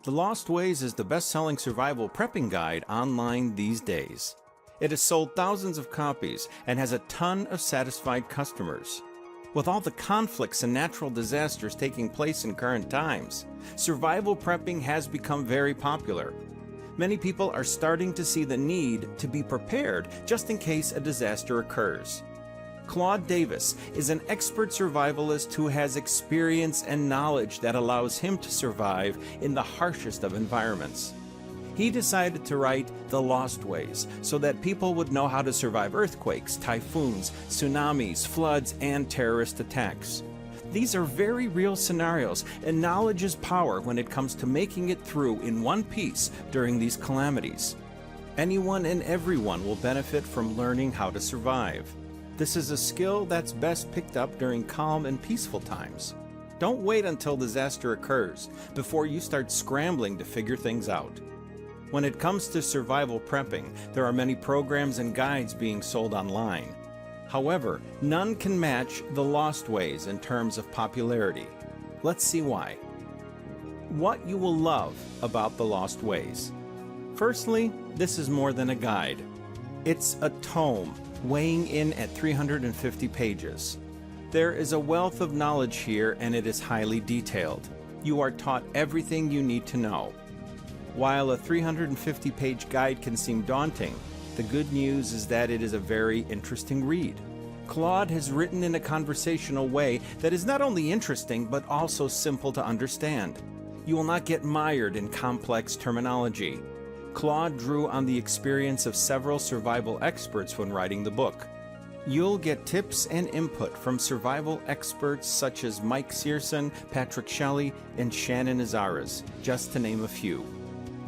The Lost Ways is the best-selling survival prepping guide online these days. It has sold thousands of copies and has a ton of satisfied customers. With all the conflicts and natural disasters taking place in current times, survival prepping has become very popular. Many people are starting to see the need to be prepared just in case a disaster occurs. Claude Davis is an expert survivalist who has experience and knowledge that allows him to survive in the harshest of environments. He decided to write The Lost Ways so that people would know how to survive earthquakes, typhoons, tsunamis, floods, and terrorist attacks. These are very real scenarios, and knowledge is power when it comes to making it through in one piece during these calamities. Anyone and everyone will benefit from learning how to survive. This is a skill that's best picked up during calm and peaceful times. Don't wait until disaster occurs before you start scrambling to figure things out. When it comes to survival prepping, there are many programs and guides being sold online. However, none can match The Lost Ways in terms of popularity. Let's see why. What you will love about The Lost Ways. Firstly, this is more than a guide. It's a tome, weighing in at 350 pages. There is a wealth of knowledge here, and it is highly detailed. You are taught everything you need to know. While a 350-page guide can seem daunting, the good news is that it is a very interesting read. Claude has written in a conversational way that is not only interesting but also simple to understand. You will not get mired in complex terminology. Claude drew on the experience of several survival experts when writing the book. You'll get tips and input from survival experts such as Mike Searson, Patrick Shelley, and Shannon Azaras, just to name a few.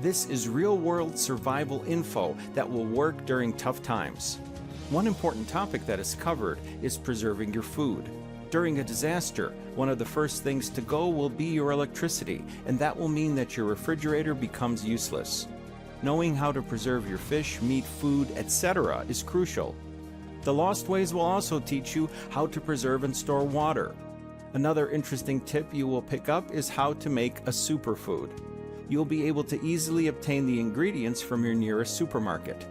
This is real-world survival info that will work during tough times. One important topic that is covered is preserving your food. During a disaster, one of the first things to go will be your electricity, and that will mean that your refrigerator becomes useless. Knowing how to preserve your fish, meat, food, etc. is crucial. The Lost Ways will also teach you how to preserve and store water. Another interesting tip you will pick up is how to make a superfood. You'll be able to easily obtain the ingredients from your nearest supermarket.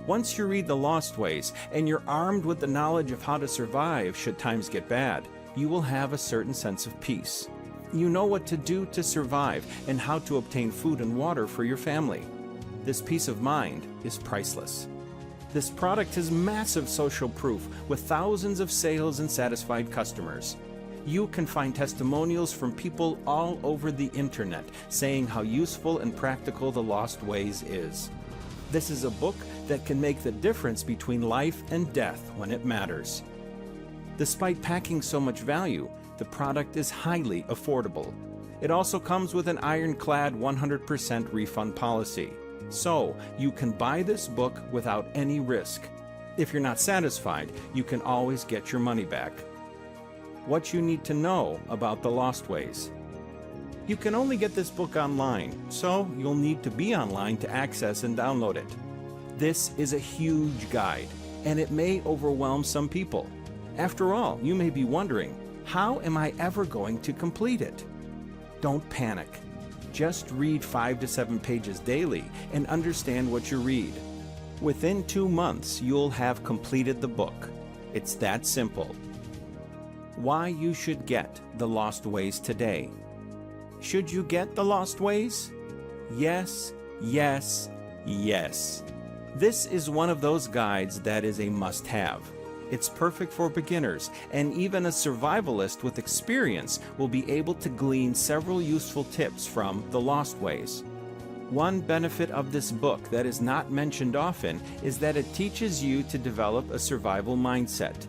Once you read The Lost Ways and you're armed with the knowledge of how to survive should times get bad, you will have a certain sense of peace. You know what to do to survive and how to obtain food and water for your family. This peace of mind is priceless. This product has massive social proof with thousands of sales and satisfied customers. You can find testimonials from people all over the internet saying how useful and practical The Lost Ways is. This is a book that can make the difference between life and death when it matters. Despite packing so much value, the product is highly affordable. It also comes with an ironclad 100% refund policy. So, you can buy this book without any risk. If you're not satisfied, you can always get your money back. What you need to know about The Lost Ways. You can only get this book online, so you'll need to be online to access and download it. This is a huge guide, and it may overwhelm some people. After all, you may be wondering, how am I ever going to complete it? Don't panic. Just read 5 to 7 pages daily and understand what you read. Within 2 months, you'll have completed the book. It's that simple. Why you should get The Lost Ways today. Should you get The Lost Ways? Yes, yes, yes. This is one of those guides that is a must-have. It's perfect for beginners, and even a survivalist with experience will be able to glean several useful tips from The Lost Ways. One benefit of this book that is not mentioned often is that it teaches you to develop a survival mindset.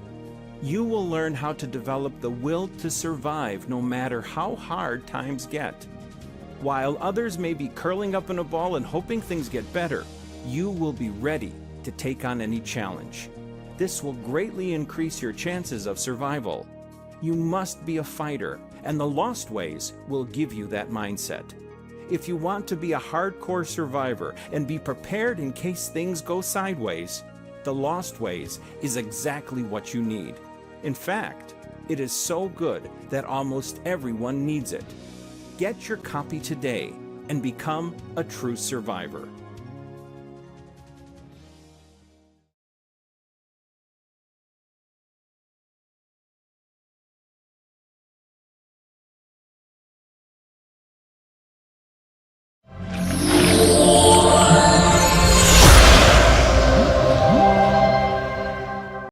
You will learn how to develop the will to survive no matter how hard times get. While others may be curling up in a ball and hoping things get better, you will be ready to take on any challenge. This will greatly increase your chances of survival. You must be a fighter, and The Lost Ways will give you that mindset. If you want to be a hardcore survivor and be prepared in case things go sideways, The Lost Ways is exactly what you need. In fact, it is so good that almost everyone needs it. Get your copy today and become a true survivor.